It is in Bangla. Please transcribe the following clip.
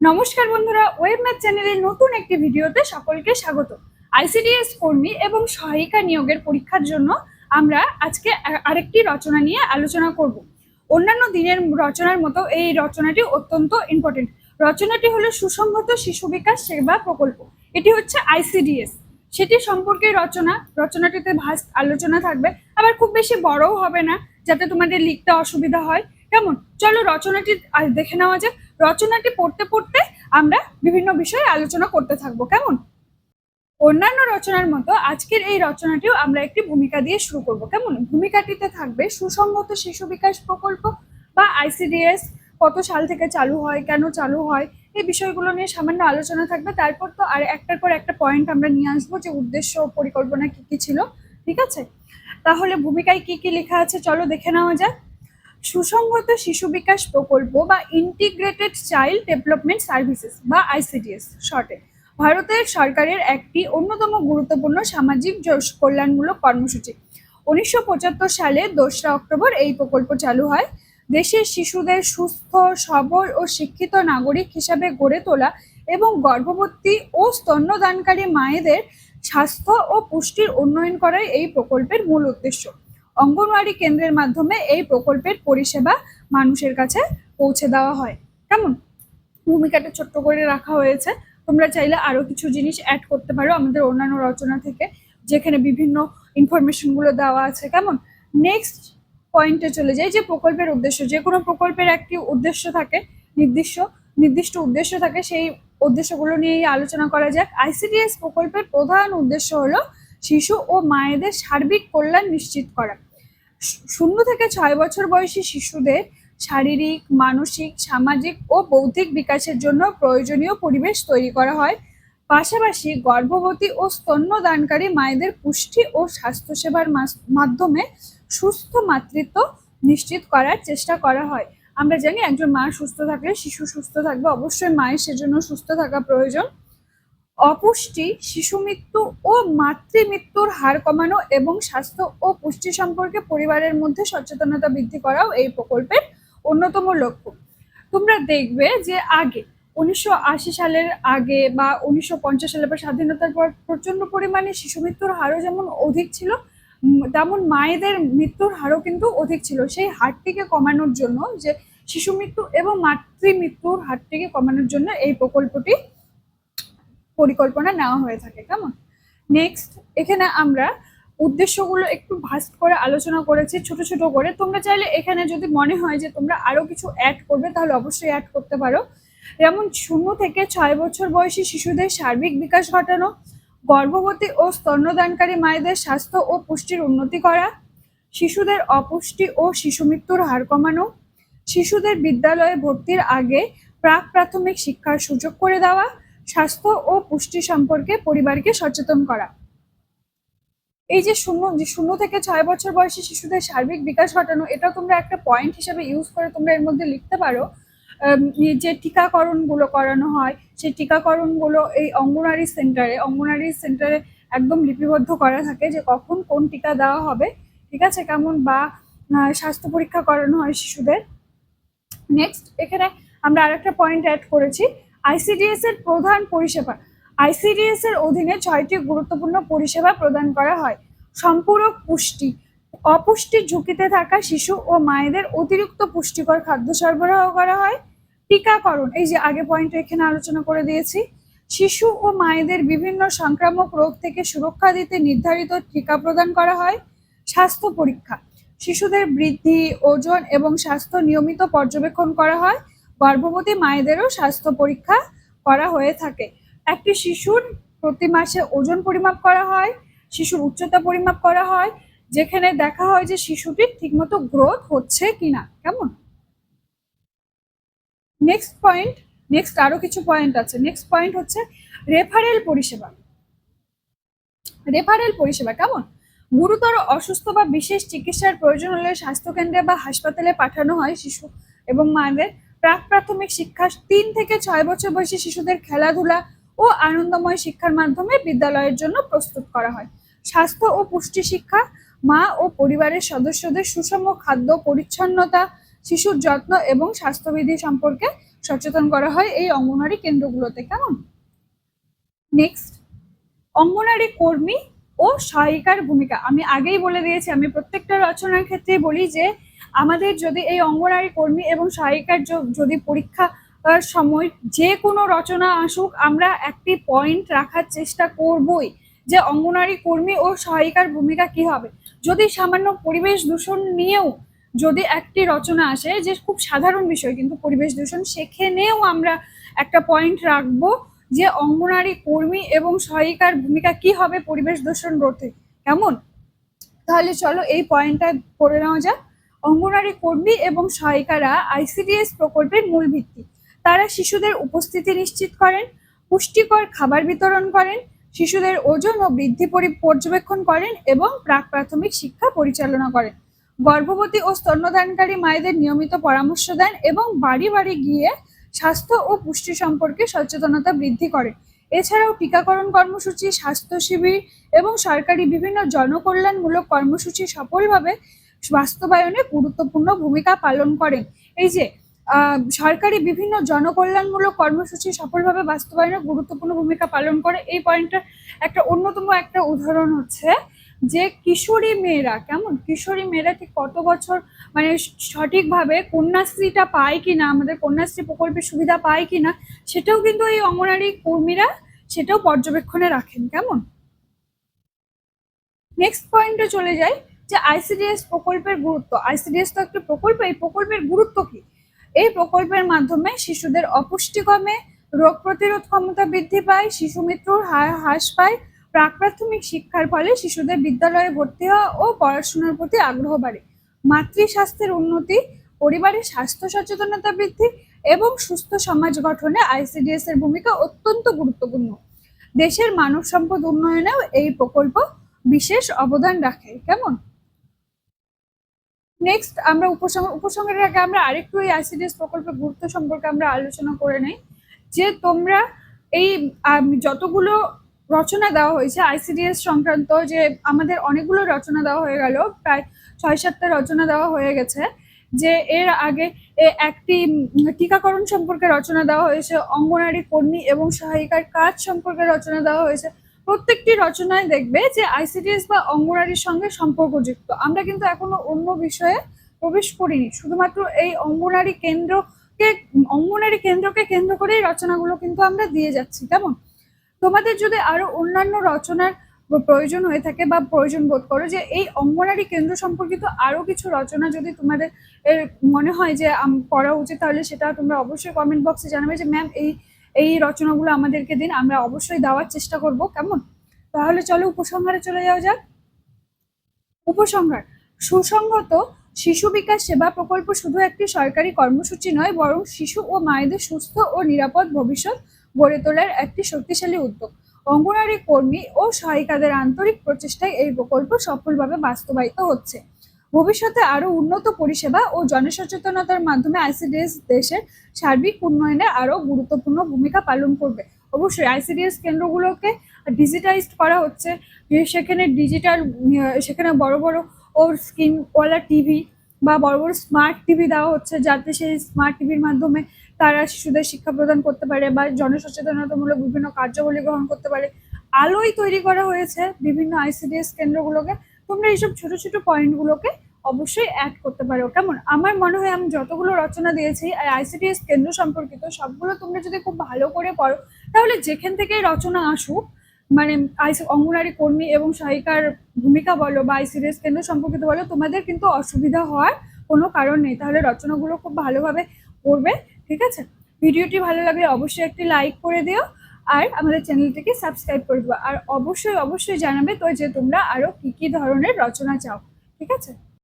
নমস্কার বন্ধুরা, ওয়েব ম্যাথ চ্যানেলের নতুন একটি ভিডিওতে সকলকে স্বাগত। আইসিডিএস কর্মী এবং সহায়িকা নিয়োগের পরীক্ষার জন্য আমরা আজকে আরেকটি রচনা নিয়ে আলোচনা করব। অন্যান্য দিনের রচনার মতো এই রচনাটি অত্যন্ত ইম্পর্টেন্ট। রচনাটি হলো সুসংহত শিশু বিকাশ সেবা প্রকল্প। এটি হচ্ছে আইসিডিএস, সেটি সম্পর্কে রচনাটিতে ভাস্ট আলোচনা থাকবে, আবার খুব বেশি বড়ও হবে না যাতে তোমাদের লিখতে অসুবিধা হয়। কেমন, চলো রচনাটি দেখে নেওয়া যাক। রচনাটি পড়তে পড়তে আমরা বিভিন্ন বিষয়ে আলোচনা করতে থাকবো। কেমন, অন্যান্য রচনার মতো আজকের এই রচনাটিও আমরা একটি ভূমিকা দিয়ে শুরু করব। কেমন, ভূমিকাটিতে থাকবে সুসংহত শিশু বিকাশ প্রকল্প বা আইসিডিএস কত সাল থেকে চালু হয়, কেন চালু হয়, এই বিষয়গুলো নিয়ে সামান্য আলোচনা থাকবে। তারপর তো আর একটার পর একটা পয়েন্ট আমরা নিয়ে আসবো যে উদ্দেশ্য পরিকল্পনা কি কি ছিল। ঠিক আছে, তাহলে ভূমিকায় কি কি লেখা আছে চলো দেখে নেওয়া যাক। সুসংহত শিশু বিকাশ প্রকল্প বা ইন্টিগ্রেটেড চাইল্ড ডেভেলপমেন্ট সার্ভিসেস বা আইসিডিএস শর্টে ভারতের সরকারের একটি অন্যতম গুরুত্বপূর্ণ সামাজিক কল্যাণমূলক কর্মসূচি। 1975 সালে 2রা অক্টোবর এই প্রকল্প চালু হয়। দেশের শিশুদের সুস্থ, সবল ও শিক্ষিত নাগরিক হিসাবে গড়ে তোলা এবং গর্ভবতী ও স্তন্যদানকারী মায়েদের স্বাস্থ্য ও পুষ্টির উন্নয়ন করাই এই প্রকল্পের মূল উদ্দেশ্য। অঙ্গনওয়াড়ি কেন্দ্রের মাধ্যমে এই প্রকল্পের পরিষেবা মানুষের কাছে পৌঁছে দেওয়া হয়। কেমন, ভূমিকাটা ছোট্ট করে রাখা হয়েছে, তোমরা চাইলে আরো কিছু জিনিস অ্যাড করতে পারো আমাদের অন্যান্য রচনা থেকে, যেখানে বিভিন্ন ইনফরমেশন গুলো দেওয়া আছে। কেমন, নেক্সট পয়েন্টে চলে যাই। যে প্রকল্পের উদ্দেশ্য, যে কোনো প্রকল্পের একটি উদ্দেশ্য থাকে, নির্দিষ্ট উদ্দেশ্য থাকে, সেই উদ্দেশ্যগুলো নিয়েই আলোচনা করা যাক। আইসিডিএস প্রকল্পের প্রধান উদ্দেশ্য হলো শিশু ও মায়েদের সার্বিক কল্যাণ নিশ্চিত করা। 0 থেকে 6 বছর বয়সী শিশুদের শারীরিক, মানসিক, সামাজিক ও বৌদ্ধিক বিকাশের জন্য প্রয়োজনীয় পরিবেশ তৈরি করা হয়। পাশাপাশি গর্ভবতী ও স্তন্যদানকারী মায়েদের পুষ্টি ও স্বাস্থ্যসেবার মাধ্যমে সুস্থ মাতৃত্ব নিশ্চিত করার চেষ্টা করা হয়। আমরা জানি একজন মা সুস্থ থাকলে শিশু সুস্থ থাকবে, অবশ্যই মায়ের সেজন্য সুস্থ থাকা প্রয়োজন। অপুষ্টি, শিশু মৃত্যু ও মাতৃমৃত্যুর হার কমানো এবং স্বাস্থ্য ও পুষ্টি সম্পর্কে পরিবারের মধ্যে সচেতনতা বৃদ্ধি করাও এই প্রকল্পের অন্যতম লক্ষ্য। তোমরা দেখবে যে আগে 1980 সালের আগে বা 1950 সালের পর স্বাধীনতার পর প্রচন্ড পরিমাণে শিশু মৃত্যুর হারও যেমন অধিক ছিল, তেমন মায়েদের মৃত্যুর হারও কিন্তু অধিক ছিল। সেই হারটিকে কমানোর জন্য, যে শিশু মৃত্যু এবং মাতৃমৃত্যুর হারটিকে কমানোর জন্য এই প্রকল্পটি পরিকল্পনা নেওয়া হয়ে থাকে। কেমন, নেক্সট এখানে আমরা উদ্দেশ্যগুলো একটু ভাস্ট করে আলোচনা করেছি ছোট ছোট করে। তোমরা চাইলে এখানে যদি মনে হয় যে তোমরা আরো কিছু অ্যাড করবে তাহলে অবশ্যই অ্যাড করতে পারো। যেমন 0 থেকে 6 বছর বয়সী শিশুদের সার্বিক বিকাশ ঘটানো, গর্ভবতী ও স্তন্যদানকারী মায়েদের স্বাস্থ্য ও পুষ্টির উন্নতি করা, শিশুদের অপুষ্টি ও শিশু মৃত্যুর হার কমানো, শিশুদের বিদ্যালয়ে ভর্তির আগে প্রাক প্রাথমিক শিক্ষার সুযোগ করে দেওয়া, স্বাস্থ্য ও পুষ্টি সম্পর্কে পরিবারকে সচেতন করা। এই যে 0 থেকে 6 বছর বয়সী শিশুদের সার্বিক বিকাশ ঘটানো, এটা তোমরা একটা পয়েন্ট হিসেবে ইউজ করে তোমরা এর মধ্যে লিখতে পারো যে টিকাকরণগুলো করানো হয়, সেই টিকাকরণগুলো এই অঙ্গনওয়াড়ি সেন্টারে একদম লিপিবদ্ধ করা থাকে যে কখন কোন টিকা দেওয়া হবে। ঠিক আছে, কেমন, বা স্বাস্থ্য পরীক্ষা করানো হয় শিশুদের। নেক্সট এখানে আমরা আরেকটা পয়েন্ট অ্যাড করেছি, আইসিডিএস এর প্রধান পরিষেবা। আইসিডিএস এর অধীনে 6টি গুরুত্বপূর্ণ পরিষেবা প্রদান করা হয়। সম্পূরক পুষ্টি, অপুষ্টির ঝুঁকিতে থাকা শিশু ও মায়েদের অতিরিক্ত পুষ্টিকর খাদ্য সরবরাহ করা হয়। টিকাকরণ, এই যে আগে পয়েন্ট এখানে আলোচনা করে দিয়েছি। শিশু ও মায়েদের বিভিন্ন সংক্রামক রোগ থেকে সুরক্ষা দিতে নির্ধারিত টিকা প্রদান করা হয়। স্বাস্থ্য পরীক্ষা, শিশুদের বৃদ্ধি, ওজন এবং স্বাস্থ্য নিয়মিত পর্যবেক্ষণ করা হয়। গর্ভবতী মায়েদেরও স্বাস্থ্য পরীক্ষা করা হয়ে থাকে। একটি শিশুর প্রতি মাসে ওজন পরিমাপ করা হয়, শিশুর উচ্চতা পরিমাপ করা হয়, যেখানে দেখা হয় যে শিশুটির ঠিকমতো গ্রোথ হচ্ছে কিনা। কেমন, নেক্সট আরো কিছু পয়েন্ট আছে। নেক্সট পয়েন্ট হচ্ছে রেফারেল পরিষেবা। কেমন, গুরুতর অসুস্থ বা বিশেষ চিকিৎসার প্রয়োজন হলে স্বাস্থ্যকেন্দ্রে বা হাসপাতালে পাঠানো হয় শিশু এবং মায়েদের। প্রাক প্রাথমিক শিক্ষা, 3 থেকে 6 বছর বয়সী শিশুদের খেলাধুলা ও আনন্দময় শিক্ষার মাধ্যমে বিদ্যালয়ের জন্য প্রস্তুত করা হয়। স্বাস্থ্য ও পুষ্টি শিক্ষা, মা ও পরিবারের সদস্যদের সুষম খাদ্য, পরিচ্ছন্নতা, শিশুর যত্ন এবং স্বাস্থ্যবিধি সম্পর্কে সচেতন করা হয় এই অঙ্গনওয়াড়ি কেন্দ্রগুলোতে। কেমন? নেক্সট, অঙ্গনওয়াড়ি কর্মী ও সহায়িকার ভূমিকা। আমি আগেই বলে দিয়েছি, আমি প্রত্যেকটা রচনার ক্ষেত্রেই বলি যে আমাদের যদি এই অঙ্গনওয়াড়ি কর্মী এবং সহায়িকার যদি পরীক্ষা সময় যে কোনো রচনা আসুক, আমরা একটি পয়েন্ট রাখার চেষ্টা করবই যে অঙ্গনওয়াড়ি কর্মী ও সহায়িকার ভূমিকা কি হবে। যদি সামান্য পরিবেশ দূষণ নিয়েও যদি একটি রচনা আসে, যে খুব সাধারণ বিষয় কিন্তু পরিবেশ দূষণ, সেখানেও আমরা একটা পয়েন্ট রাখবো যে অঙ্গনওয়াড়ি কর্মী এবং সহায়িকার ভূমিকা কি হবে পরিবেশ দূষণ রোধে। কেমন? তাহলে চলো এই পয়েন্টটা পড়ে নেওয়া যাক। অঙ্গনওয়াড়ি কর্মী এবং সহায়িকারা আইসিডিএস প্রকল্পের মূল ভিত্তি। তারা শিশুদের উপস্থিতি নিশ্চিত করেন, পুষ্টিকর খাবার বিতরণ করেন, শিশুদের ওজন ও বৃদ্ধি পর্যবেক্ষণ করেন এবং প্রাক প্রাথমিক শিক্ষা পরিচালনা করেন। গর্ভবতী ও স্তন্যদানকারী মায়েদের নিয়মিত পরামর্শ দেন এবং বাড়ি বাড়ি গিয়ে স্বাস্থ্য ও পুষ্টি সম্পর্কে সচেতনতা বৃদ্ধি করেন। এছাড়াও টিকাকরণ কর্মসূচি, স্বাস্থ্য শিবির এবং সরকারি বিভিন্ন জনকল্যাণমূলক কর্মসূচি সফলভাবে বাস্তবায়নে গুরুত্বপূর্ণ ভূমিকা পালন করেন। এই যে সরকারি বিভিন্ন জনকল্যাণমূলক কর্মসূচি সফলভাবে বাস্তবায়নে গুরুত্বপূর্ণ ভূমিকা পালন করে, এই পয়েন্টটার একটা অন্যতম একটা উদাহরণ হচ্ছে যে কিশোরী মেয়েরা। কেমন? কিশোরী মেয়েরা ঠিক কত বছর মানে সঠিকভাবে কন্যাশ্রীটা পায় কিনা, আমাদের কন্যাশ্রী প্রকল্পের সুবিধা পায় কিনা, সেটাও কিন্তু এই অঙ্গনওয়াড়ি কর্মীরা সেটাও পর্যবেক্ষণে রাখেন। কেমন? নেক্সট পয়েন্টে চলে যাই যে আইসিডিএস প্রকল্পের গুরুত্ব। আইসিডিএস তো একটা প্রকল্প, এই প্রকল্পের গুরুত্ব কি? এই প্রকল্পের মাধ্যমে শিশুদের অপুষ্টি কমে, রোগ প্রতিরোধ ক্ষমতা বৃদ্ধি পায়, শিশু মৃত্যুর হার হ্রাস পায়, প্রাক প্রাথমিক শিক্ষার ফলে শিশুদের বিদ্যালয়ে ভর্তি হওয়া ও পড়াশোনার প্রতি আগ্রহ বাড়ে, মাতৃ স্বাস্থ্যের উন্নতি, পরিবারের স্বাস্থ্য সচেতনতা বৃদ্ধি এবং সুস্থ সমাজ গঠনে আইসিডিএস এর ভূমিকা অত্যন্ত গুরুত্বপূর্ণ। দেশের মানব সম্পদ উন্নয়নেও এই প্রকল্প বিশেষ অবদান রাখে। কেমন? নেক্সট, আমরা উপসংহারের আগে আমরা আরেকটু এই আইসিডিএস প্রকল্পের গুরুত্ব সম্পর্কে আমরা আলোচনা করে নেই। যে তোমরা এই যতগুলো রচনা দেওয়া হয়েছে আইসিডিএস সংক্রান্ত, যে আমাদের অনেকগুলো রচনা দেওয়া হয়ে গেল, প্রায় 6-7টা রচনা দেওয়া হয়ে গেছে। যে এর আগে একটি টিকাকরণ সম্পর্কে রচনা দেওয়া হয়েছে, অঙ্গনওয়াড়ি কর্মী এবং সহায়িকার কাজ সম্পর্কে রচনা দেওয়া হয়েছে। প্রত্যেকটি রচনায় দেখবে যে আইসিডিএস বা অঙ্গনওয়াড়ির সঙ্গে সম্পর্কযুক্ত। আমরা কিন্তু এখনো অন্য বিষয়ে প্রবেশ করিনি, শুধুমাত্র এই অঙ্গনওয়াড়ি কেন্দ্রকে কেন্দ্র করেই রচনাগুলো কিন্তু আমরা দিয়ে যাচ্ছি। কেমন? তোমাদের যদি আরো অন্যান্য রচনার প্রয়োজন হয়ে থাকে বা প্রয়োজন বোধ করো যে এই অঙ্গনওয়াড়ি কেন্দ্র সম্পর্কিত আরো কিছু রচনা যদি তোমাদের মনে হয় যে পড়া উচিত, তাহলে সেটা তোমরা অবশ্যই কমেন্ট বক্সে জানাবে যে ম্যাম এই রচনাগুলো আমাদেরকে দিন, আমরা অবশ্যই দেওয়ার চেষ্টা করব। কেমন? তাহলে চলো উপসংহারে চলে যাওয়া যাক। উপসংহার: সুসংহত শিশু বিকাশ সেবা প্রকল্প শুধু একটি সরকারি কর্মসূচি নয়, বরং শিশু ও মায়েদের সুস্থ ও নিরাপদ ভবিষ্যৎ গড়ে তোলার একটি শক্তিশালী উদ্যোগ। অঙ্গনওয়াড়ি কর্মী ও সহায়িকাদের আন্তরিক প্রচেষ্টায় এই প্রকল্প সফলভাবে বাস্তবায়িত হচ্ছে। ভবিষ্যতে আরো উন্নত পরিষেবা ও জনসচেতনতার মাধ্যমে আইসিডিএস দেশের সার্বিক উন্নয়নে আরো গুরুত্বপূর্ণ ভূমিকা পালন করবে। অবশ্যই আইসিডিএস কেন্দ্রগুলোকে ডিজিটাইজড করা হচ্ছে, সেখানে বড় বড় স্ক্রিনওয়ালা টিভি বা বড় বড় স্মার্ট টিভি দেওয়া হচ্ছে, যাতে সেই স্মার্ট টিভির মাধ্যমে তারা শিশুদের শিক্ষা প্রদান করতে পারে বা জনসচেতনতামূলক বিভিন্ন কার্যাবলী গ্রহণ করতে পারে। আলোয় তৈরি করা হয়েছে বিভিন্ন আইসিডিএস কেন্দ্রগুলোকে। তোমরা এইসব ছোট ছোট পয়েন্টগুলোকে অবশ্যই অ্যাড করতে পারো। কেমন? আমার মনে হয় আমি যতগুলো রচনা দিয়েছি আইসিডিএস কেন্দ্র সম্পর্কিত সবগুলো তোমরা যদি খুব ভালো করে পড়ো, তাহলে যেখান থেকে রচনা আসুক, মানে অঙ্গনওয়াড়ি কর্মী এবং সহায়িকার ভূমিকা বলো বা আইসিডিএস কেন্দ্র সম্পর্কিত বলো, তোমাদের কিন্তু অসুবিধা হওয়ার কোনো কারণ নেই। তাহলে রচনাগুলো খুব ভালোভাবে পড়বে। ঠিক আছে? ভিডিওটি ভালো লাগলে অবশ্যই একটি লাইক করে দিও আর আমাদের চ্যানেলটিকে সাবস্ক্রাইব করে দেবো। আর অবশ্যই জানাবে তো যে তোমরা আরো কি কি ধরনের রচনা চাও। ঠিক আছে?